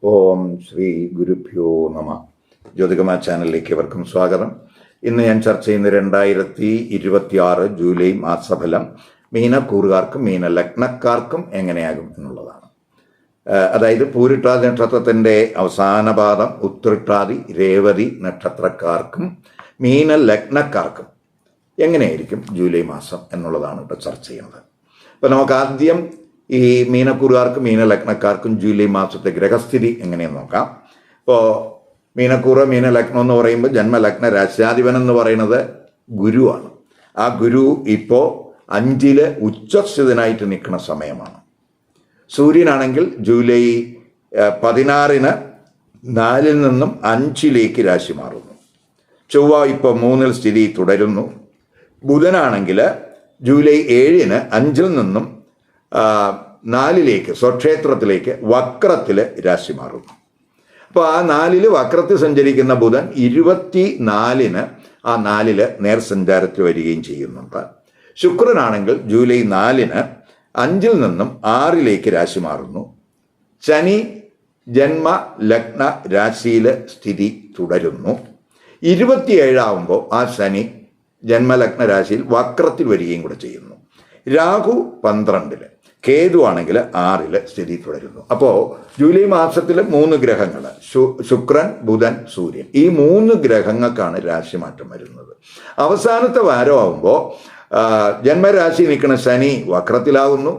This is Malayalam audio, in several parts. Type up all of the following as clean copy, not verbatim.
ഓം ശ്രീ ഗുരുഭ്യോ നമ. ജ്യോതികമാ ചാനലിലേക്ക് ഏവർക്കും സ്വാഗതം. ഇന്ന് ഞാൻ ചർച്ച ചെയ്യുന്ന 2026 ജൂലൈ മാസഫലം മീനക്കൂറുകാർക്കും മീനലഗ്നക്കാർക്കും എങ്ങനെയാകും എന്നുള്ളതാണ്. അതായത് പൂരിട്ടാതി നക്ഷത്രത്തിൻ്റെ അവസാന പാദം ഉത്രട്ടാതി രേവതി നക്ഷത്രക്കാർക്കും മീനലഗ്നക്കാർക്കും എങ്ങനെയായിരിക്കും ജൂലൈ മാസം എന്നുള്ളതാണ് ഇപ്പോൾ ചർച്ച ചെയ്യുന്നത്. അപ്പോൾ നമുക്ക് ആദ്യം ഈ മീനക്കൂറുകാർക്കും മീനലഗ്നക്കാർക്കും ജൂലൈ മാസത്തെ ഗ്രഹസ്ഥിതി എങ്ങനെയെന്ന് നോക്കാം. ഇപ്പോൾ മീനക്കൂറ് മീനലഗ്നം എന്ന് പറയുമ്പോൾ ജന്മലഗ്ന രാശ്യാധിപൻ എന്ന് പറയുന്നത് ഗുരുവാണ്. ആ ഗുരു ഇപ്പോൾ 5 ഉച്ചസ്ഥിതനായിട്ട് നിൽക്കുന്ന സമയമാണ്. സൂര്യനാണെങ്കിൽ ജൂലൈ 16 4 നിന്നും 5 രാശി മാറുന്നു. ചൊവ്വ ഇപ്പോൾ 3 സ്ഥിതി തുടരുന്നു. ബുധനാണെങ്കിൽ ജൂലൈ 7 5 നിന്നും 4 സ്വക്ഷേത്രത്തിലേക്ക് വക്രത്തിൽ രാശി മാറുന്നു. അപ്പോൾ ആ 4 വക്രത്തിൽ സഞ്ചരിക്കുന്ന ബുധൻ 24 ആ 4 നേർസഞ്ചാരത്തിൽ വരികയും ചെയ്യുന്നുണ്ട്. ശുക്രനാണെങ്കിൽ ജൂലൈ 4 5 നിന്നും 6 രാശി മാറുന്നു. ശനി ജന്മ ലഗ്ന രാശിയിൽ സ്ഥിതി തുടരുന്നു. 27 ആ ശനി ജന്മലഗ്ന രാശിയിൽ വക്രത്തിൽ വരികയും കൂടെ ചെയ്യുന്നു. രാഹു 12 കേതു ആണെങ്കിൽ 6 സ്ഥിതി തുടരുന്നു. അപ്പോൾ ജൂലൈ മാസത്തിൽ 3 ഗ്രഹങ്ങൾ ശുക്രൻ ബുധൻ സൂര്യൻ, ഈ 3 ഗ്രഹങ്ങൾക്കാണ് രാശിമാറ്റം വരുന്നത്. അവസാനത്തെ വാരമാകുമ്പോൾ ജന്മരാശി നിൽക്കുന്ന ശനി വക്രത്തിലാകുന്നു.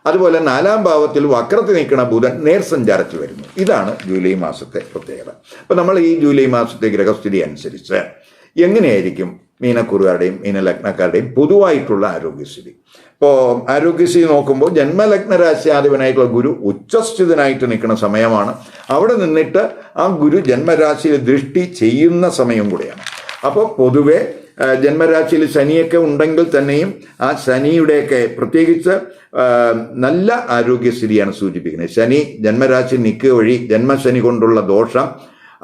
അതുപോലെ 4-ാം ഭാവത്തിൽ വക്രത്തിൽ നിൽക്കുന്ന ബുധൻ നേർസഞ്ചാരത്തിൽ വരുന്നു. ഇതാണ് ജൂലൈ മാസത്തെ പ്രത്യേകത. അപ്പോൾ നമ്മൾ ഈ ജൂലൈ മാസത്തെ ഗ്രഹസ്ഥിതി അനുസരിച്ച് എങ്ങനെയായിരിക്കും മീനക്കൂറുകാരുടെയും മീനലഗ്നക്കാരുടെയും പൊതുവായിട്ടുള്ള ആരോഗ്യസ്ഥിതി. ഇപ്പോൾ ആരോഗ്യസ്ഥിതി നോക്കുമ്പോൾ ജന്മലഗ്ന രാശ്യാധിപനായിട്ടുള്ള ഗുരു ഉച്ചസ്ഥിതനായിട്ട് നിൽക്കുന്ന സമയമാണ്. അവിടെ നിന്നിട്ട് ആ ഗുരു ജന്മരാശിയിൽ ദൃഷ്ടി ചെയ്യുന്ന സമയം കൂടിയാണ്. അപ്പോൾ പൊതുവെ ജന്മരാശിയിൽ ശനിയൊക്കെ ഉണ്ടെങ്കിൽ തന്നെയും ആ ശനിയുടെയൊക്കെ പ്രത്യേകിച്ച് നല്ല ആരോഗ്യസ്ഥിതിയാണ് സൂചിപ്പിക്കുന്നത്. ശനി ജന്മരാശി നിൽക്കുക വഴി ജന്മശനി കൊണ്ടുള്ള ദോഷം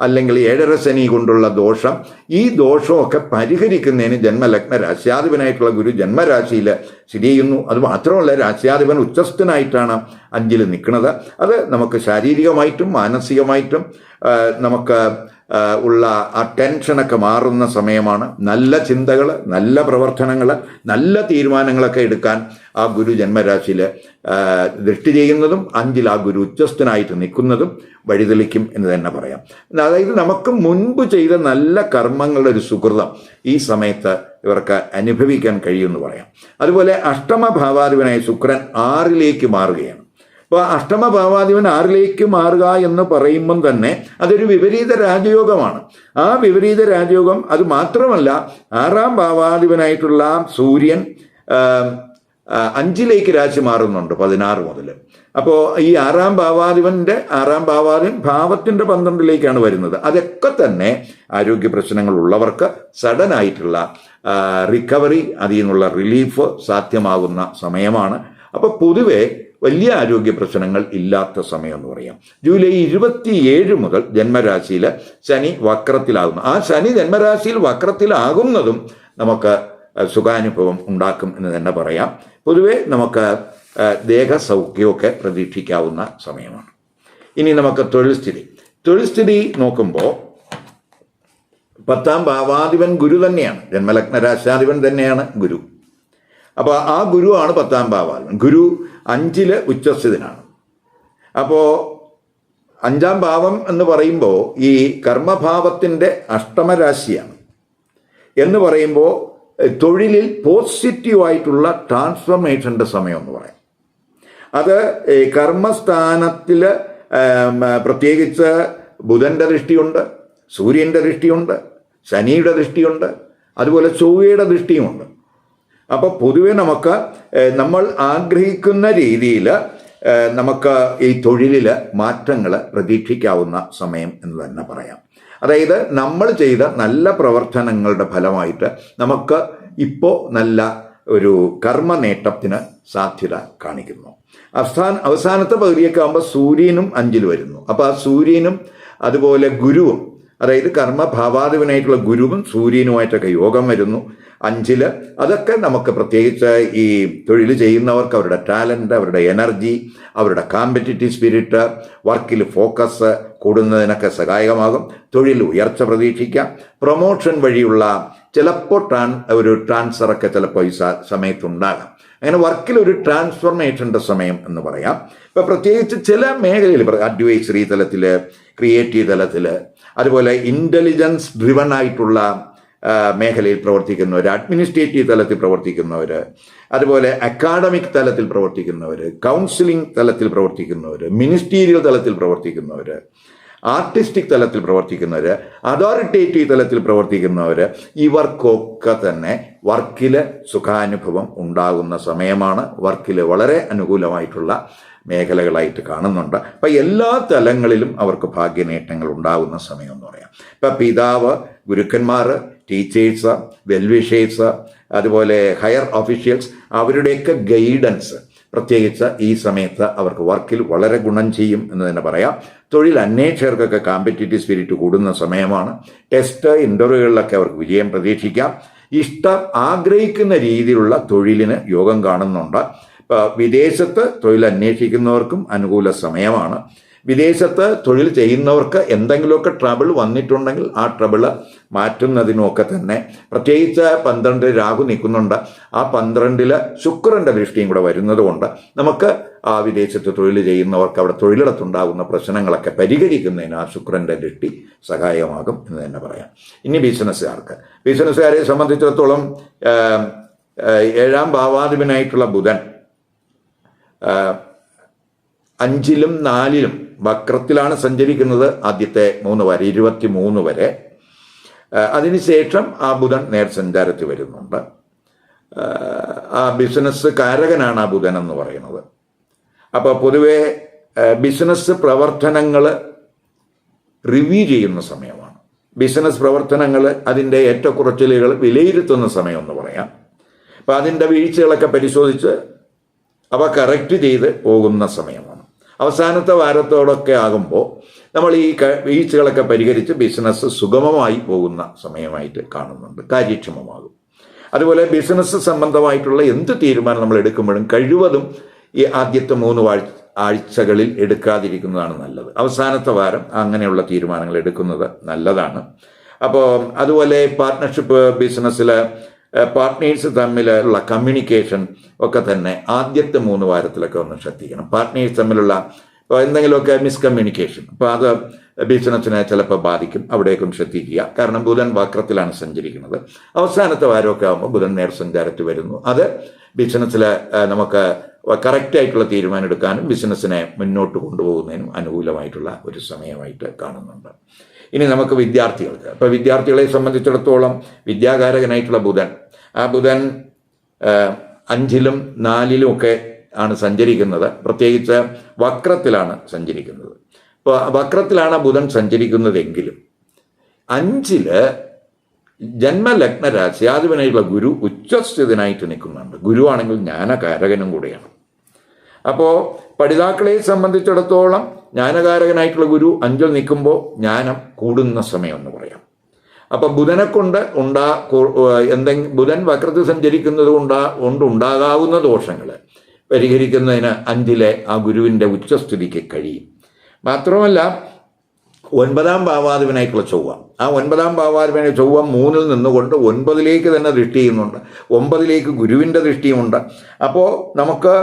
അല്ലെങ്കിൽ 7.5 ശനി കൊണ്ടുള്ള ദോഷം, ഈ ദോഷമൊക്കെ പരിഹരിക്കുന്നതിന് ജന്മലഗ്ന രാശ്യാധിപനായിട്ടുള്ള ഗുരു ജന്മരാശിയിൽ സ്ഥിതി ചെയ്യുന്നു. അത് മാത്രമല്ല, രാശ്യാധിപൻ ഉച്ചസ്ഥനായിട്ടാണ് 5 നിൽക്കുന്നത്. അത് നമുക്ക് ശാരീരികമായിട്ടും മാനസികമായിട്ടും നമുക്ക് ഉള്ള ആ ടെൻഷനൊക്കെ മാറുന്ന സമയമാണ്. നല്ല ചിന്തകൾ, നല്ല പ്രവർത്തനങ്ങൾ, നല്ല തീരുമാനങ്ങളൊക്കെ എടുക്കാൻ ആ ഗുരു ജന്മരാശിയിൽ ദൃഷ്ടി ചെയ്യുന്നതും 5 ആ ഗുരു ഉച്ചസ്ഥനായിട്ട് നിൽക്കുന്നതും വഴിതെളിക്കും എന്ന് തന്നെ പറയാം. അതായത് നമുക്ക് മുൻപ് ചെയ്ത നല്ല കർമ്മങ്ങളുടെ ഒരു സുകൃതം ഈ സമയത്ത് ഇവർക്ക് അനുഭവിക്കാൻ കഴിയുമെന്ന് പറയാം. അതുപോലെ അഷ്ടമഭാവാധിപനായ ശുക്രൻ 6 മാറുകയാണ്. അപ്പോൾ അഷ്ടമഭാവാധിപൻ 6 മാറുക എന്ന് പറയുമ്പം തന്നെ അതൊരു വിപരീത രാജയോഗമാണ്. ആ വിപരീത രാജയോഗം അത് മാത്രമല്ല, 6-ാം ഭാവാധിപനായിട്ടുള്ള സൂര്യൻ 5 രാശി മാറുന്നുണ്ട് 16 മുതൽ. അപ്പോൾ ഈ 6-ാം ഭാവാധിപൻ ഭാവത്തിൻ്റെ 12 വരുന്നത്. അതൊക്കെ തന്നെ ആരോഗ്യ പ്രശ്നങ്ങൾ ഉള്ളവർക്ക് സഡനായിട്ടുള്ള റിക്കവറി, അതിൽ നിന്നുള്ള റിലീഫ് സാധ്യമാകുന്ന സമയമാണ്. അപ്പോൾ പൊതുവെ വലിയ ആരോഗ്യ പ്രശ്നങ്ങൾ ഇല്ലാത്ത സമയം എന്ന് പറയാം. ജൂലൈ 27 മുതൽ ജന്മരാശിയിൽ ശനി വക്രത്തിലാകുന്നു. ആ ശനി ജന്മരാശിയിൽ വക്രത്തിലാകുന്നതും നമുക്ക് സുഖാനുഭവം ഉണ്ടാക്കും എന്ന് തന്നെ പറയാം. പൊതുവെ നമുക്ക് ദേഹസൗഖ്യമൊക്കെ പ്രതീക്ഷിക്കാവുന്ന സമയമാണ്. ഇനി നമുക്ക് തൊഴിൽ സ്ഥിതി നോക്കുമ്പോൾ 10-ാം ഭാവാധിപൻ ഗുരു തന്നെയാണ്. ജന്മലഗ്ന രാശ്യാധിപൻ തന്നെയാണ് ഗുരു. അപ്പോൾ ആ ഗുരുവാണ് 10-ാം ഭാവാധിപൻ. ഗുരു 5 ഉച്ചസ്ഥിതനാണ്. അപ്പോൾ 5-ാം ഭാവം എന്ന് പറയുമ്പോൾ ഈ കർമ്മഭാവത്തിൻ്റെ അഷ്ടമരാശിയാണ്. എന്ന് പറയുമ്പോൾ തൊഴിലിൽ പോസിറ്റീവായിട്ടുള്ള ട്രാൻസ്ഫർമേഷൻ്റെ സമയം എന്ന് പറയാം. അത് കർമ്മസ്ഥാനത്തിൽ പ്രത്യേകിച്ച് ബുധൻ്റെ ദൃഷ്ടിയുണ്ട്, സൂര്യൻ്റെ ദൃഷ്ടിയുണ്ട്, ശനിയുടെ ദൃഷ്ടിയുണ്ട്, അതുപോലെ ചൊവ്വയുടെ ദൃഷ്ടിയുമുണ്ട്. അപ്പോൾ പൊതുവെ നമുക്ക് നമ്മൾ ആഗ്രഹിക്കുന്ന രീതിയിൽ നമുക്ക് ഈ തൊഴിലിൽ മാറ്റങ്ങൾ പ്രതീക്ഷിക്കാവുന്ന സമയം എന്ന് തന്നെ പറയാം. അതായത് നമ്മൾ ചെയ്ത നല്ല പ്രവർത്തനങ്ങളുടെ ഫലമായിട്ട് നമുക്ക് ഇപ്പോൾ നല്ല ഒരു കർമ്മ നേട്ടത്തിന് സാധ്യത കാണിക്കുന്നു. അവസാനത്തെ പകുതിയൊക്കെ ആകുമ്പോൾ സൂര്യനും 5 വരുന്നു. അപ്പോൾ ആ സൂര്യനും അതുപോലെ ഗുരുവും അതായത് കർമ്മഭാവാധിപനായിട്ടുള്ള ഗുരുവും സൂര്യനുമായിട്ടൊക്കെ യോഗം വരുന്നു. 5 അതൊക്കെ നമുക്ക് പ്രത്യേകിച്ച് ഈ തൊഴിൽ ചെയ്യുന്നവർക്ക് അവരുടെ ടാലൻറ്റ്, അവരുടെ എനർജി, അവരുടെ കോമ്പറ്റിറ്റീവ് സ്പിരിറ്റ്, വർക്കിൽ ഫോക്കസ് കൂടുന്നതിനൊക്കെ സഹായകമാകും. തൊഴിൽ ഉയർച്ച പ്രതീക്ഷിക്കാം. പ്രൊമോഷൻ വഴിയുള്ള ചിലപ്പോൾ ഒരു ട്രാൻസ്ഫറൊക്കെ ചിലപ്പോൾ ഈ സമയത്തുണ്ടാകാം. അങ്ങനെ വർക്കിൽ ഒരു ട്രാൻസ്ഫോർമേഷൻ്റെ സമയം എന്ന് പറയാം. ഇപ്പോൾ പ്രത്യേകിച്ച് ചില മേഖലയിൽ അഡ്വൈസറി തലത്തിൽ, ക്രിയേറ്റീവ് തലത്തിൽ, അതുപോലെ ഇൻ്റലിജൻസ് ഡ്രിവൺ ആയിട്ടുള്ള മേഖലയിൽ പ്രവർത്തിക്കുന്നവർ, അഡ്മിനിസ്ട്രേറ്റീവ് തലത്തിൽ പ്രവർത്തിക്കുന്നവർ, അതുപോലെ അക്കാഡമിക് തലത്തിൽ പ്രവർത്തിക്കുന്നവർ, കൗൺസിലിംഗ് തലത്തിൽ പ്രവർത്തിക്കുന്നവർ, മിനിസ്റ്റീരിയൽ തലത്തിൽ പ്രവർത്തിക്കുന്നവർ, ആർട്ടിസ്റ്റിക് തലത്തിൽ പ്രവർത്തിക്കുന്നവർ, അതോറിറ്റേറ്റീവ് തലത്തിൽ പ്രവർത്തിക്കുന്നവർ, ഇവർക്കൊക്കെ തന്നെ വർക്കിൽ സുഖാനുഭവം ഉണ്ടാകുന്ന സമയമാണ്. വർക്കിൽ വളരെ അനുകൂലമായിട്ടുള്ള മേഖലകളായിട്ട് കാണുന്നുണ്ട്. അപ്പം എല്ലാ തലങ്ങളിലും അവർക്ക് ഭാഗ്യനേട്ടങ്ങൾ ഉണ്ടാകുന്ന സമയം എന്ന് പറയാം. ഇപ്പം പിതാവ്, ഗുരുക്കന്മാർ, ടീച്ചേഴ്സ്, വെൽവിഷേഴ്സ്, അതുപോലെ ഹയർ ഒഫീഷ്യൽസ്, അവരുടെയൊക്കെ ഗൈഡൻസ് പ്രത്യേകിച്ച് ഈ സമയത്ത് അവർക്ക് വർക്കിൽ വളരെ ഗുണം ചെയ്യും എന്ന് തന്നെ പറയാം. തൊഴിൽ അന്വേഷകർക്കൊക്കെ കോമ്പറ്റിറ്റീവ് സ്പിരിറ്റ് കൂടുന്ന സമയമാണ്. ടെസ്റ്റ്, ഇൻ്റർവ്യൂകളിലൊക്കെ അവർക്ക് വിജയം പ്രതീക്ഷിക്കാം. ആഗ്രഹിക്കുന്ന രീതിയിലുള്ള തൊഴിലിന് യോഗം കാണുന്നുണ്ട്. വിദേശത്ത് തൊഴിൽ അന്വേഷിക്കുന്നവർക്കും അനുകൂല സമയമാണ്. വിദേശത്ത് തൊഴിൽ ചെയ്യുന്നവർക്ക് എന്തെങ്കിലുമൊക്കെ ട്രബിൾ വന്നിട്ടുണ്ടെങ്കിൽ ആ ട്രബിൾ മാറ്റുന്നതിനുമൊക്കെ തന്നെ പ്രത്യേകിച്ച് 12 രാഹു നിൽക്കുന്നുണ്ട്. ആ 12 ശുക്രൻ്റെ ദൃഷ്ടിയും കൂടെ വരുന്നത് കൊണ്ട് നമുക്ക് ആ വിദേശത്ത് തൊഴിൽ ചെയ്യുന്നവർക്ക് അവിടെ തൊഴിലിടത്തുണ്ടാകുന്ന പ്രശ്നങ്ങളൊക്കെ പരിഹരിക്കുന്നതിന് ആ ശുക്രൻ്റെ ദൃഷ്ടി സഹായമാകും എന്ന് തന്നെ പറയാം. ഇനി ബിസിനസ്സുകാരെ സംബന്ധിച്ചിടത്തോളം 7ാം ഭാവാധിപനായിട്ടുള്ള ബുധൻ 5ലും 4ലും വക്രത്തിലാണ് സഞ്ചരിക്കുന്നത്. ആദ്യത്തെ 3 വരെ 23 വരെ. അതിനുശേഷം ആ ബുധൻ നേർസഞ്ചാരത്തിൽ വരുന്നുണ്ട്. ആ ബിസിനസ് കാരകനാണ് ആ ബുധൻ എന്ന് പറയുന്നത്. അപ്പോൾ പൊതുവെ ബിസിനസ് പ്രവർത്തനങ്ങൾ റിവ്യൂ ചെയ്യുന്ന സമയമാണ്. ബിസിനസ് പ്രവർത്തനങ്ങൾ അതിൻ്റെ ഏറ്റക്കുറച്ചിലുകൾ വിലയിരുത്തുന്ന സമയം എന്ന് പറയാം. അപ്പോൾ അതിൻ്റെ വീഴ്ചകളൊക്കെ പരിശോധിച്ച് അവ കറക്റ്റ് ചെയ്ത് പോകുന്ന സമയമാണ്. അവസാനത്തെ വാരത്തോടൊക്കെ ആകുമ്പോൾ നമ്മൾ ഈ വീഴ്ചകളൊക്കെ പരിഹരിച്ച് ബിസിനസ് സുഗമമായി പോകുന്ന സമയമായിട്ട് കാണുന്നുണ്ട്, കാര്യക്ഷമമാകും. അതുപോലെ ബിസിനസ് സംബന്ധമായിട്ടുള്ള എന്ത് തീരുമാനം നമ്മൾ എടുക്കുമ്പോഴും കഴിവതും ഈ ആദ്യത്തെ 3 ആഴ്ചകളിൽ എടുക്കാതിരിക്കുന്നതാണ് നല്ലത്. അവസാനത്തെ വാരം അങ്ങനെയുള്ള തീരുമാനങ്ങൾ എടുക്കുന്നത് നല്ലതാണ്. അപ്പോൾ അതുപോലെ പാർട്ട്ണർഷിപ്പ് ബിസിനസ്സിൽ പാർട്ട്നേഴ്സ് തമ്മിലുള്ള കമ്മ്യൂണിക്കേഷൻ ഒക്കെ തന്നെ ആദ്യത്തെ 3 വാരത്തിലൊക്കെ ഒന്ന് ശ്രദ്ധിക്കണം. പാർട്ട്നേഴ്സ് തമ്മിലുള്ള എന്തെങ്കിലുമൊക്കെ മിസ്കമ്മ്യൂണിക്കേഷൻ, അപ്പോൾ അത് ബിസിനസ്സിനെ ചിലപ്പോൾ ബാധിക്കും. അവിടേക്കും ശ്രദ്ധിക്കുക. കാരണം ബുധൻ വക്രത്തിലാണ് സഞ്ചരിക്കുന്നത്. അവസാനത്തെ വാരമൊക്കെ ആകുമ്പോൾ ബുധൻ നേർസഞ്ചാരത്തിൽ വരുന്നു. അത് ബിസിനസ്സിൽ നമുക്ക് കറക്റ്റായിട്ടുള്ള തീരുമാനം എടുക്കാനും ബിസിനസ്സിനെ മുന്നോട്ട് കൊണ്ടുപോകുന്നതിനും അനുകൂലമായിട്ടുള്ള ഒരു സമയമായിട്ട് കാണുന്നുണ്ട്. ഇനി നമുക്ക് വിദ്യാർത്ഥികൾക്ക്, അപ്പോൾ വിദ്യാർത്ഥികളെ സംബന്ധിച്ചിടത്തോളം വിദ്യാകാരകനായിട്ടുള്ള ബുധൻ, ആ ബുധൻ 5ലും 4ലും ഒക്കെ ആണ് സഞ്ചരിക്കുന്നത്. പ്രത്യേകിച്ച് വക്രത്തിലാണ് സഞ്ചരിക്കുന്നത്. ഇപ്പോൾ വക്രത്തിലാണ് ബുധൻ സഞ്ചരിക്കുന്നതെങ്കിലും 5ല് ജന്മലഗ്ന രാശിയാധിപനായിട്ടുള്ള ഗുരു ഉച്ചസ്ഥിതനായിട്ട് നിൽക്കുന്നുണ്ട്. ഗുരു ആണെങ്കിൽ ജ്ഞാനകാരകനും കൂടെയാണ്. അപ്പോൾ പഠിതാക്കളെ സംബന്ധിച്ചിടത്തോളം ജ്ഞാനകാരകനായിട്ടുള്ള ഗുരു 5ൽ നിൽക്കുമ്പോൾ ജ്ഞാനം കൂടുന്ന സമയം എന്ന് പറയാം. അപ്പോൾ ബുധനെ കൊണ്ട് ബുധൻ വക്രത്തിൽ സഞ്ചരിക്കുന്നത് കൊണ്ടുണ്ടാകാവുന്ന ദോഷങ്ങൾ പരിഹരിക്കുന്നതിന് 5ലെ ആ ഗുരുവിൻ്റെ ഉച്ചസ്ഥിതിക്ക് കഴിയും. മാത്രമല്ല 9ാം ഭാവാധിപനായിട്ടുള്ള ചൊവ്വ, ആ 9ാം ഭാവാധിപനായ ചൊവ്വ 3ൽ നിന്നുകൊണ്ട് 9ലേക്ക് തന്നെ ദൃഷ്ടി ചെയ്യുന്നുണ്ട്. 9ലേക്ക് ഗുരുവിൻ്റെ ദൃഷ്ടിയുമുണ്ട്. അപ്പോൾ നമുക്ക്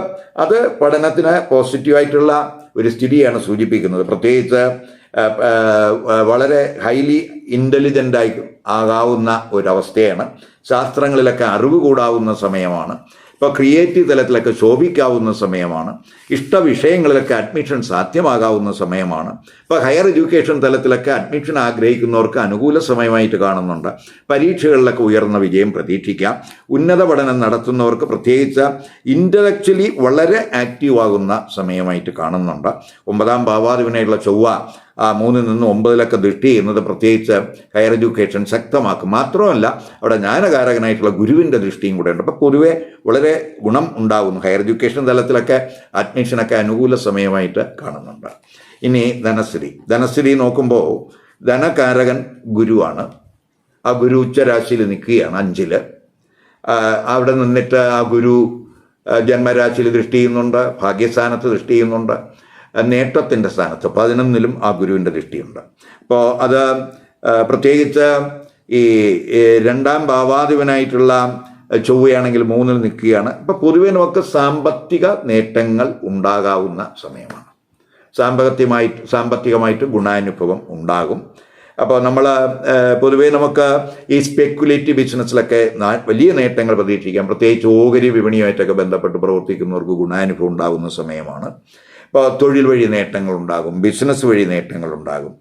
അത് പഠനത്തിന് പോസിറ്റീവായിട്ടുള്ള ഒരു സ്ഥിതിയാണ് സൂചിപ്പിക്കുന്നത്. പ്രത്യേകിച്ച് വളരെ ഹൈലി ഇൻ്റലിജൻ്റായി ആകാവുന്ന ഒരവസ്ഥയാണ്. ശാസ്ത്രങ്ങളിലൊക്കെ അറിവ് കൂടാവുന്ന സമയമാണ്. ഇപ്പോൾ ക്രിയേറ്റീവ് തലത്തിലൊക്കെ ശോഭിക്കാവുന്ന സമയമാണ്. ഇഷ്ടവിഷയങ്ങളിലൊക്കെ അഡ്മിഷൻ സാധ്യമാകാവുന്ന സമയമാണ്. ഇപ്പോൾ ഹയർ എഡ്യൂക്കേഷൻ തലത്തിലൊക്കെ അഡ്മിഷൻ ആഗ്രഹിക്കുന്നവർക്ക് അനുകൂല സമയമായിട്ട് കാണുന്നുണ്ട്. പരീക്ഷകളിലൊക്കെ ഉയർന്ന വിജയം പ്രതീക്ഷിക്കാം. ഉന്നത പഠനം നടത്തുന്നവർക്ക് പ്രത്യേകിച്ച് ഇൻ്റലക്ച്വലി വളരെ ആക്റ്റീവ് ആകുന്ന സമയമായിട്ട് കാണുന്നുണ്ട്. 9ാം ഭാവാധിപനായിട്ടുള്ള ചൊവ്വ 3ൽ നിന്ന് 9ലൊക്കെ ദൃഷ്ടി ചെയ്യുന്നത് പ്രത്യേകിച്ച് ഹയർ എഡ്യൂക്കേഷൻ ശക്തമാക്കും. മാത്രമല്ല അവിടെ ജ്ഞാനകാരകനായിട്ടുള്ള ഗുരുവിൻ്റെ ദൃഷ്ടിയും കൂടെ ഉണ്ട്. അപ്പോൾ പൊതുവെ വളരെ ഗുണം ഉണ്ടാകുന്നു. ഹയർ എഡ്യൂക്കേഷൻ തലത്തിലൊക്കെ അഡ്മിഷനൊക്കെ അനുകൂല സമയമായിട്ട് കാണുന്നുണ്ട്. ഇനി ധനസ്ഥിതി നോക്കുമ്പോൾ ധനകാരകൻ ഗുരുവാണ്. ആ ഗുരു ഉച്ചരാശിയിൽ നിൽക്കുകയാണ് 5. അവിടെ നിന്നിട്ട് ആ ഗുരു ജന്മരാശിയിൽ ദൃഷ്ടി ചെയ്യുന്നുണ്ട്, ഭാഗ്യസ്ഥാനത്ത് ദൃഷ്ടി ചെയ്യുന്നുണ്ട്, നേട്ടത്തിൻ്റെ സ്ഥാനത്ത് 11ലും ആ ഗുരുവിൻ്റെ ദൃഷ്ടിയുണ്ട്. അപ്പോൾ അത് പ്രത്യേകിച്ച് ഈ 2ാം ഭാവാധിപനായിട്ടുള്ള ചൊവ്വയാണെങ്കിൽ 3ൽ നിൽക്കുകയാണ്. അപ്പോൾ പൊതുവെ നമുക്ക് സാമ്പത്തിക നേട്ടങ്ങൾ ഉണ്ടാകാവുന്ന സമയമാണ്. സാമ്പത്തികമായിട്ട് ഗുണാനുഭവം ഉണ്ടാകും. അപ്പോൾ നമ്മൾ പൊതുവേ നമുക്ക് ഈ സ്പെക്കുലേറ്റീവ് ബിസിനസ്സിലൊക്കെ വലിയ നേട്ടങ്ങൾ പ്രതീക്ഷിക്കാം. പ്രത്യേകിച്ച് ഓഹരി വിപണിയുമായിട്ടൊക്കെ ബന്ധപ്പെട്ട് പ്രവർത്തിക്കുന്നവർക്ക് ഗുണാനുഭവം ഉണ്ടാകുന്ന സമയമാണ്. ഇപ്പോൾ തൊഴിൽ വഴി നേട്ടങ്ങൾ ഉണ്ടാകും, ബിസിനസ് വഴി നേട്ടങ്ങൾ ഉണ്ടാകും.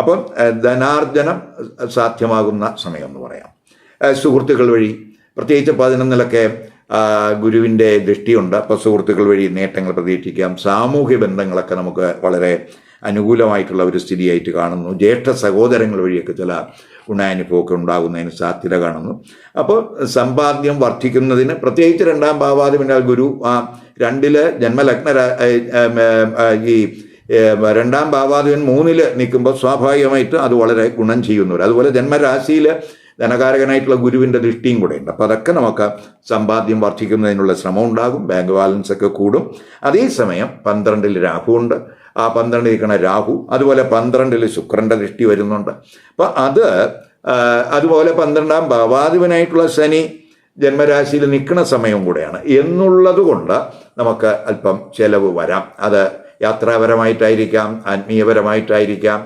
അപ്പം ധനാർജനം സാധ്യമാകുന്ന സമയം എന്ന് പറയാം. സുഹൃത്തുക്കൾ വഴി പ്രത്യേകിച്ച് 11ലൊക്കെ ഗുരുവിൻ്റെ ദൃഷ്ടിയുണ്ട്. അപ്പോൾ സുഹൃത്തുക്കൾ വഴി നേട്ടങ്ങൾ പ്രതീക്ഷിക്കാം. സാമൂഹ്യ ബന്ധങ്ങളൊക്കെ നമുക്ക് വളരെ അനുകൂലമായിട്ടുള്ള ഒരു സ്ഥിതിയായിട്ട് കാണുന്നു. ജ്യേഷ്ഠ സഹോദരങ്ങൾ വഴിയൊക്കെ ചില ഗുണാനുഭവമൊക്കെ ഉണ്ടാകുന്നതിന് സാധ്യത കാണുന്നു. അപ്പോൾ സമ്പാദ്യം വർദ്ധിക്കുന്നതിന് പ്രത്യേകിച്ച് 2ാം ഭാവാധിപനാൽ ഗുരു 2ൽ ജന്മലഗ്ന ഈ 2ാം ഭാവാധിപൻ 3ൽ നിൽക്കുമ്പോൾ സ്വാഭാവികമായിട്ട് അത് വളരെ ഗുണം ചെയ്യുന്നവർ. അതുപോലെ ജന്മരാശിയിൽ ധനകാരകനായിട്ടുള്ള ഗുരുവിൻ്റെ ദൃഷ്ടിയും കൂടെ ഉണ്ട്. അപ്പോൾ അതൊക്കെ നമുക്ക് സമ്പാദ്യം വർദ്ധിക്കുന്നതിനുള്ള ശ്രമം ഉണ്ടാകും. ബാങ്ക് ബാലൻസ് ഒക്കെ കൂടും. അതേസമയം 12ൽ രാഹുവുണ്ട്. ആ 12 നിൽക്കുന്ന രാഹു, അതുപോലെ 12ൽ ശുക്രൻ്റെ ദൃഷ്ടി വരുന്നുണ്ട്. അപ്പോൾ അതുപോലെ 12ാം ഭാവാധിപനായിട്ടുള്ള ശനി ജന്മരാശിയിൽ നിൽക്കുന്ന സമയവും കൂടെയാണ് എന്നുള്ളത് കൊണ്ട് നമുക്ക് അല്പം ചെലവ് വരാം. അത് യാത്രാപരമായിട്ടായിരിക്കാം, ആത്മീയപരമായിട്ടായിരിക്കാം,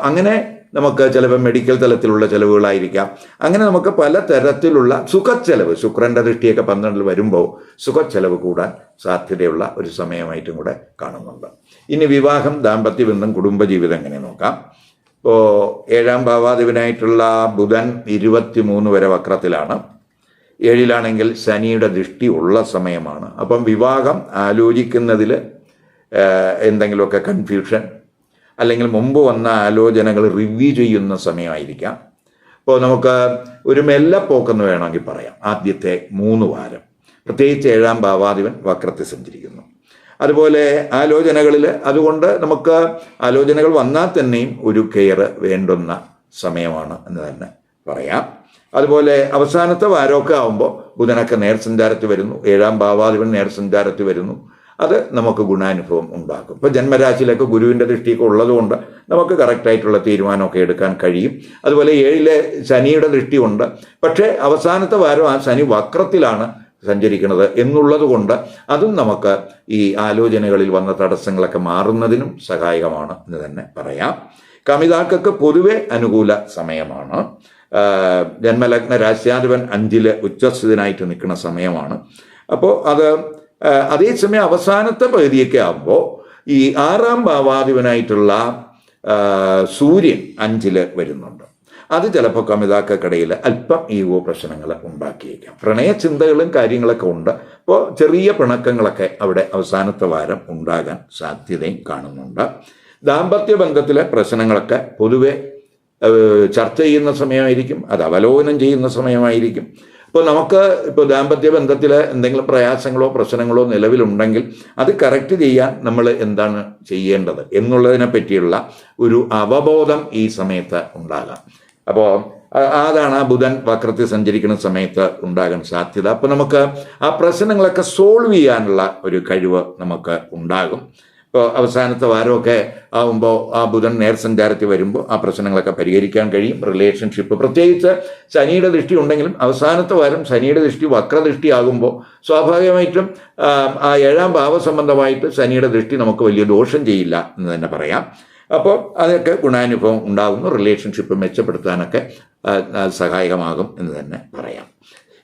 അങ്ങനെ നമുക്ക് ചിലപ്പോൾ മെഡിക്കൽ തലത്തിലുള്ള ചിലവുകളായിരിക്കാം. അങ്ങനെ നമുക്ക് പല തരത്തിലുള്ള സുഖച്ചെലവ്, ശുക്രൻ്റെ ദൃഷ്ടിയൊക്കെ 12ൽ വരുമ്പോൾ സുഖച്ചെലവ് കൂടാൻ സാധ്യതയുള്ള ഒരു സമയമായിട്ടും കൂടെ കാണുന്നുണ്ട്. ഇനി വിവാഹം, ദാമ്പത്യബന്ധം, കുടുംബജീവിതം എങ്ങനെ നോക്കാം. ഇപ്പോൾ 7ാം ഭാവാധിപനായിട്ടുള്ള ബുധൻ 23 വരെ വക്രത്തിലാണ്. 7ലാണെങ്കിൽ ശനിയുടെ ദൃഷ്ടി ഉള്ള സമയമാണ്. അപ്പം വിവാഹം ആലോചിക്കുന്നതിൽ എന്തെങ്കിലുമൊക്കെ കൺഫ്യൂഷൻ അല്ലെങ്കിൽ മുമ്പ് വന്ന ആലോചനകൾ റിവ്യൂ ചെയ്യുന്ന സമയമായിരിക്കാം. അപ്പോൾ നമുക്ക് ഒരു മെല്ലപ്പോക്കെന്ന് വേണമെങ്കിൽ പറയാം. ആദ്യത്തെ 3 വാരം പ്രത്യേകിച്ച് 7ാം ഭാവാധിപൻ വക്രത്തിൽ സഞ്ചരിക്കുന്നു. അതുപോലെ ആലോചനകളിൽ, അതുകൊണ്ട് നമുക്ക് ആലോചനകൾ വന്നാൽ തന്നെയും ഒരു കെയർ വേണ്ടുന്ന സമയമാണ് എന്ന് തന്നെ പറയാം. അതുപോലെ അവസാനത്തെ വാരമൊക്കെ ആകുമ്പോൾ ബുധനൊക്കെ നേർസഞ്ചാരത്തിൽ വരുന്നു, 7ാം ഭാവാധിപൻ നേർസഞ്ചാരത്തിൽ വരുന്നു. അത് നമുക്ക് ഗുണാനുഭവം ഉണ്ടാക്കും. ഇപ്പോൾ ജന്മരാശിയിലൊക്കെ ഗുരുവിൻ്റെ ദൃഷ്ടിയൊക്കെ ഉള്ളതുകൊണ്ട് നമുക്ക് കറക്റ്റായിട്ടുള്ള തീരുമാനമൊക്കെ എടുക്കാൻ കഴിയും. അതുപോലെ 7ലെ ശനിയുടെ ദൃഷ്ടിയുണ്ട്. പക്ഷേ അവസാനത്തെ വാരം ആ ശനി വക്രത്തിലാണ് സഞ്ചരിക്കുന്നത് എന്നുള്ളത് കൊണ്ട് അതും നമുക്ക് ഈ ആലോചനകളിൽ വന്ന തടസ്സങ്ങളൊക്കെ മാറുന്നതിനും സഹായകമാണ് എന്ന് തന്നെ പറയാം. കമിതാക്കൾക്ക് പൊതുവെ അനുകൂല സമയമാണ്. ജന്മലഗ്ന രാശ്യാധിപൻ 5ൽ ഉച്ചസ്ഥിതനായിട്ട് നിൽക്കുന്ന സമയമാണ്. അപ്പോൾ അത് അതേസമയം അവസാനത്തെ പകുതിയൊക്കെ ആകുമ്പോൾ ഈ 6ാം ഭാവാധിപനായിട്ടുള്ള സൂര്യൻ 5ൽ വരുന്നുണ്ട്. അത് ചിലപ്പോൾ കമിതാക്കൾക്കിടയിൽ അല്പം ഈഗോ പ്രശ്നങ്ങൾ ഉണ്ടാക്കിയേക്കാം. പ്രണയചിന്തകളും കാര്യങ്ങളൊക്കെ ഉണ്ട്. അപ്പോൾ ചെറിയ പിണക്കങ്ങളൊക്കെ അവിടെ അവസാനത്തെ വാരം ഉണ്ടാകാൻ സാധ്യതയും കാണുന്നുണ്ട്. ദാമ്പത്യ ബന്ധത്തിലെ പ്രശ്നങ്ങളൊക്കെ പൊതുവെ ചർച്ച ചെയ്യുന്ന സമയമായിരിക്കും, അത് അവലോകനം ചെയ്യുന്ന സമയമായിരിക്കും. ഇപ്പോൾ നമുക്ക് ഇപ്പോൾ ദാമ്പത്യ ബന്ധത്തിൽ എന്തെങ്കിലും പ്രയാസങ്ങളോ പ്രശ്നങ്ങളോ നിലവിലുണ്ടെങ്കിൽ അത് കറക്റ്റ് ചെയ്യാൻ നമ്മൾ എന്താണ് ചെയ്യേണ്ടത് എന്നുള്ളതിനെ പറ്റിയുള്ള ഒരു അവബോധം ഈ സമയത്ത് ഉണ്ടാകാം. അപ്പോൾ അതാണ് ആ ബുധൻ വക്രത്തിൽ സഞ്ചരിക്കുന്ന സമയത്ത് ഉണ്ടാകാൻ സാധ്യത. അപ്പോൾ നമുക്ക് ആ പ്രശ്നങ്ങളൊക്കെ സോൾവ് ചെയ്യാനുള്ള ഒരു കഴിവ് നമുക്ക് ഉണ്ടാകും. ഇപ്പോൾ അവസാനത്തെ വാരമൊക്കെ ആകുമ്പോൾ ആ ബുധൻ നേർസഞ്ചാരത്തിൽ വരുമ്പോൾ ആ പ്രശ്നങ്ങളൊക്കെ പരിഹരിക്കാൻ കഴിയും. റിലേഷൻഷിപ്പ് പ്രത്യേകിച്ച് ശനിയുടെ ദൃഷ്ടി ഉണ്ടെങ്കിലും അവസാനത്തെ വാരം ശനിയുടെ ദൃഷ്ടി വക്രദൃഷ്ടി ആകുമ്പോൾ സ്വാഭാവികമായിട്ടും ആ 7ാം ഭാവസംബന്ധമായിട്ട് ശനിയുടെ ദൃഷ്ടി നമുക്ക് വലിയ ദോഷം ചെയ്യില്ല എന്ന് തന്നെ പറയാം. അപ്പോൾ അതൊക്കെ ഗുണാനുഭവം ഉണ്ടാകുന്നു. റിലേഷൻഷിപ്പ് മെച്ചപ്പെടുത്താനൊക്കെ സഹായകമാകും എന്ന് തന്നെ പറയാം.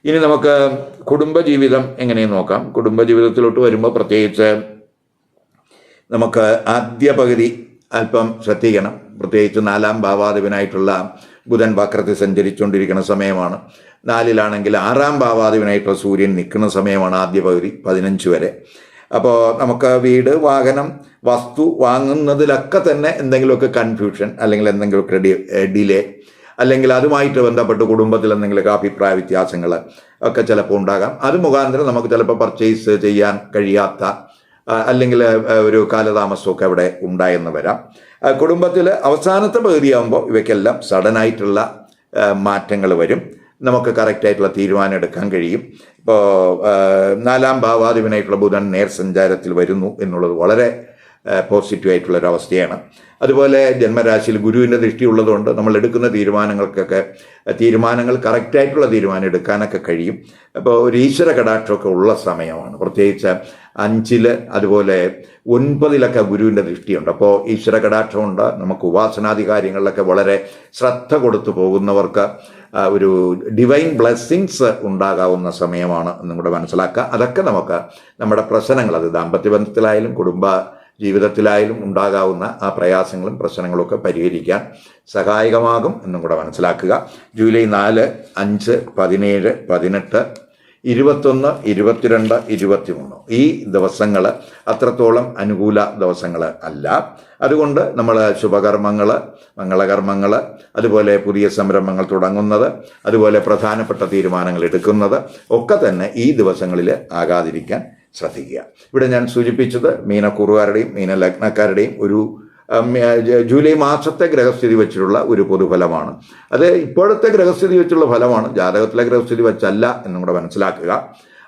ഇനി നമുക്ക് കുടുംബജീവിതം എങ്ങനെയും നോക്കാം. കുടുംബജീവിതത്തിലോട്ട് വരുമ്പോൾ പ്രത്യേകിച്ച് നമുക്ക് ആദ്യ പകുതി അല്പം ശ്രദ്ധിക്കണം. പ്രത്യേകിച്ച് 4ാം ഭാവാധിപനായിട്ടുള്ള ബുധൻ വക്രത്തിൽ സഞ്ചരിച്ചുകൊണ്ടിരിക്കുന്ന സമയമാണ്. 4ലാണെങ്കിൽ 6ാം ഭാവാധിപനായിട്ടുള്ള സൂര്യൻ നിൽക്കുന്ന സമയമാണ് ആദ്യ പകുതി 15 വരെ. അപ്പോൾ നമുക്ക് വീട്, വാഹനം, വസ്തു വാങ്ങുന്നതിലൊക്കെ തന്നെ എന്തെങ്കിലുമൊക്കെ കൺഫ്യൂഷൻ അല്ലെങ്കിൽ എന്തെങ്കിലുമൊക്കെ ഡിലേ അല്ലെങ്കിൽ അതുമായിട്ട് ബന്ധപ്പെട്ട് കുടുംബത്തിൽ എന്തെങ്കിലുമൊക്കെ അഭിപ്രായ വ്യത്യാസങ്ങൾ ഒക്കെ ചിലപ്പോൾ ഉണ്ടാകാം. അത് മുഖാന്തരം നമുക്ക് ചിലപ്പോൾ പർച്ചേസ് ചെയ്യാൻ കഴിയാത്ത അല്ലെങ്കിൽ ഒരു കാലതാമസമൊക്കെ അവിടെ ഉണ്ടായെന്ന് വരാം. കുടുംബത്തിൽ അവസാനത്തെ പകുതിയാകുമ്പോൾ ഇവയ്ക്കെല്ലാം സഡനായിട്ടുള്ള മാറ്റങ്ങൾ വരും. നമുക്ക് കറക്റ്റായിട്ടുള്ള തീരുമാനം എടുക്കാൻ കഴിയും. ഇപ്പോൾ 4-ാം ഭാവാധിപനായിട്ടുള്ള ബുധൻ നേർസഞ്ചാരത്തിൽ വരുന്നു എന്നുള്ളത് വളരെ പോസിറ്റീവായിട്ടുള്ളൊരവസ്ഥയാണ്. അതുപോലെ ജന്മരാശിയിൽ ഗുരുവിൻ്റെ ദൃഷ്ടി ഉള്ളതുകൊണ്ട് നമ്മൾ എടുക്കുന്ന തീരുമാനങ്ങൾ കറക്റ്റായിട്ടുള്ള തീരുമാനം എടുക്കാനൊക്കെ കഴിയും. അപ്പോൾ ഒരു ഈശ്വര കടാക്ഷമൊക്കെ ഉള്ള സമയമാണ്. പ്രത്യേകിച്ച് 5-ൽ അതുപോലെ 9-ലൊക്കെ ഗുരുവിൻ്റെ ദൃഷ്ടിയുണ്ട്. അപ്പോൾ ഈശ്വര കടാക്ഷമുണ്ട്. നമുക്ക് ഉപാസനാദി കാര്യങ്ങളിലൊക്കെ വളരെ ശ്രദ്ധ കൊടുത്തു പോകുന്നവർക്ക് ഒരു ഡിവൈൻ ബ്ലെസ്സിങ്സ് ഉണ്ടാകാവുന്ന സമയമാണ് എന്നും കൂടെ മനസ്സിലാക്കുക. അതൊക്കെ നമുക്ക് നമ്മുടെ പ്രശ്നങ്ങൾ, അത് ദാമ്പത്യ ബന്ധത്തിലായാലും കുടുംബ ജീവിതത്തിലായാലും ഉണ്ടാകാവുന്ന ആ പ്രയാസങ്ങളും പ്രശ്നങ്ങളൊക്കെ പരിഹരിക്കാൻ സഹായകമാകും എന്നും കൂടെ മനസ്സിലാക്കുക. ജൂലൈ 4, 5, 17, 18, 21, 22, 23 ഈ ദിവസങ്ങൾ അത്രത്തോളം അനുകൂല ദിവസങ്ങൾ അല്ല. അതുകൊണ്ട് നമ്മൾ ശുഭകർമ്മങ്ങൾ, മംഗളകർമ്മങ്ങൾ, അതുപോലെ പുതിയ സംരംഭങ്ങൾ തുടങ്ങുന്നത്, അതുപോലെ പ്രധാനപ്പെട്ട തീരുമാനങ്ങൾ എടുക്കുന്നത് ഒക്കെ തന്നെ ഈ ദിവസങ്ങളിൽ ആകാതിരിക്കാൻ ശ്രദ്ധിക്കുക. ഇവിടെ ഞാൻ സൂചിപ്പിച്ചത് മീനക്കൂറുകാരുടെയും മീനലഗ്നക്കാരുടെയും ഒരു ജൂലൈ മാസത്തെ ഗ്രഹസ്ഥിതി വെച്ചിട്ടുള്ള ഒരു പൊതുഫലമാണ്. അത് ഇപ്പോഴത്തെ ഗ്രഹസ്ഥിതി വെച്ചുള്ള ഫലമാണ്, ജാതകത്തിലെ ഗ്രഹസ്ഥിതി വെച്ചല്ല എന്നും കൂടെ മനസ്സിലാക്കുക.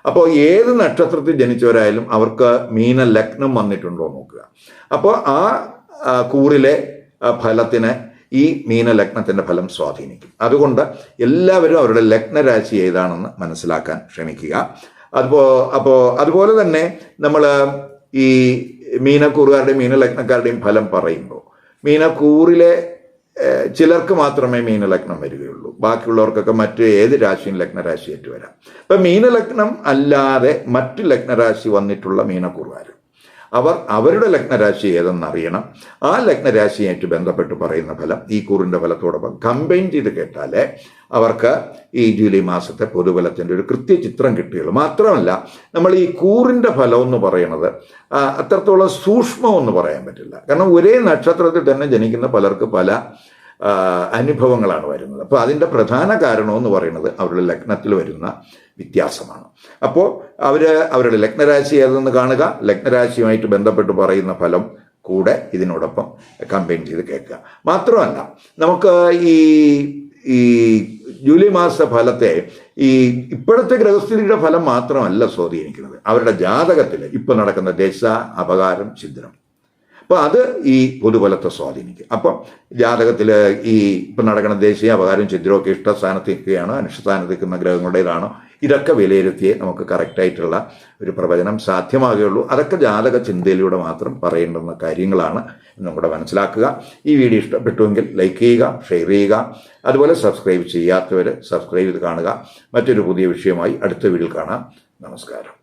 അപ്പോൾ ഏത് നക്ഷത്രത്തിൽ ജനിച്ചവരായാലും അവർക്ക് മീനലഗ്നം വന്നിട്ടുണ്ടോ നോക്കുക. അപ്പോൾ ആ കൂറിലെ ഫലത്തിന് ഈ മീനലഗ്നത്തിൻ്റെ ഫലം സ്വാധീനിക്കും. അതുകൊണ്ട് എല്ലാവരും അവരുടെ ലഗ്നരാശി ഏതാണെന്ന് മനസ്സിലാക്കാൻ ശ്രമിക്കുക. അതുപോലെ തന്നെ നമ്മൾ ഈ മീനക്കൂറുകാരുടെയും മീനലഗ്നക്കാരുടെയും ഫലം പറയുമ്പോൾ മീനക്കൂറിലെ ചിലർക്ക് മാത്രമേ മീനലഗ്നം വരികയുള്ളൂ. ബാക്കിയുള്ളവർക്കൊക്കെ മറ്റ് ഏത് രാശിയും ലഗ്നരാശിയായിട്ട് വരാം. ഇപ്പം മീനലഗ്നം അല്ലാതെ മറ്റ് ലഗ്നരാശി വന്നിട്ടുള്ള മീനക്കൂറുകാർ അവരുടെ ലഗ്നരാശി ഏതെന്നറിയണം. ആ ലഗ്നരാശിയായിട്ട് ബന്ധപ്പെട്ട് പറയുന്ന ഫലം ഈ കൂറിൻ്റെ ഫലത്തോടൊപ്പം കമ്പൈൻ ചെയ്ത് കേട്ടാലേ അവർക്ക് ഈ ജൂലൈ മാസത്തെ പൊതുഫലത്തിൻ്റെ ഒരു കൃത്യചിത്രം കിട്ടുകയുള്ളൂ. മാത്രമല്ല, നമ്മൾ ഈ കൂറിൻ്റെ ഫലം എന്ന് പറയുന്നത് അത്രത്തോളം സൂക്ഷ്മമെന്ന് പറയാൻ പറ്റില്ല. കാരണം ഒരേ നക്ഷത്രത്തിൽ തന്നെ ജനിക്കുന്ന പലർക്ക് പല അനുഭവങ്ങളാണ് വരുന്നത്. അപ്പോൾ അതിൻ്റെ പ്രധാന കാരണമെന്ന് പറയുന്നത് അവരുടെ ലഗ്നത്തിൽ വരുന്ന വ്യത്യാസമാണ്. അപ്പോൾ അവരുടെ ലഗ്നരാശി ഏതെന്ന് കാണുക, ലഗ്നരാശിയുമായിട്ട് ബന്ധപ്പെട്ട് പറയുന്ന ഫലം കൂടെ ഇതിനോടൊപ്പം കമ്പൈൻ ചെയ്ത് കേൾക്കുക. മാത്രമല്ല, നമുക്ക് ഈ ജൂലൈ മാസ ഫലത്തെ ഇപ്പോഴത്തെ ഗ്രഹസ്ഥിതിയുടെ ഫലം മാത്രമല്ല സ്വാധീനിക്കുന്നത്, അവരുടെ ജാതകത്തിൽ ഇപ്പോൾ നടക്കുന്ന ദശ, അപകാരം, ഛിദ്രം. അപ്പോൾ അത് ഈ പൊതുഫലത്തെ സ്വാധീനിക്കും. അപ്പം ജാതകത്തിൽ ഇപ്പം നടക്കുന്ന ദേശീയ അപകാരം, ഛിദ്രമൊക്കെ ഇഷ്ടസ്ഥാനത്ത് നിൽക്കുകയാണോ, അനിഷ്ടസ്ഥാനത്ത് നിൽക്കുന്ന ഗ്രഹങ്ങളുടേതാണോ, ഇതൊക്കെ വിലയിരുത്തിയേ നമുക്ക് കറക്റ്റായിട്ടുള്ള ഒരു പ്രവചനം സാധ്യമാകുകയുള്ളൂ. അതൊക്കെ ജാതക ചിന്തയിലൂടെ മാത്രം പറയേണ്ടുന്ന കാര്യങ്ങളാണ് എന്നും കൂടെ മനസ്സിലാക്കുക. ഈ വീഡിയോ ഇഷ്ടപ്പെട്ടുവെങ്കിൽ ലൈക്ക് ചെയ്യുക, ഷെയർ ചെയ്യുക. അതുപോലെ സബ്സ്ക്രൈബ് ചെയ്യാത്തവർ സബ്സ്ക്രൈബ് ചെയ്ത് കാണുക. മറ്റൊരു പുതിയ വിഷയമായി അടുത്ത വീഡിയോയിൽ കാണാം. നമസ്കാരം.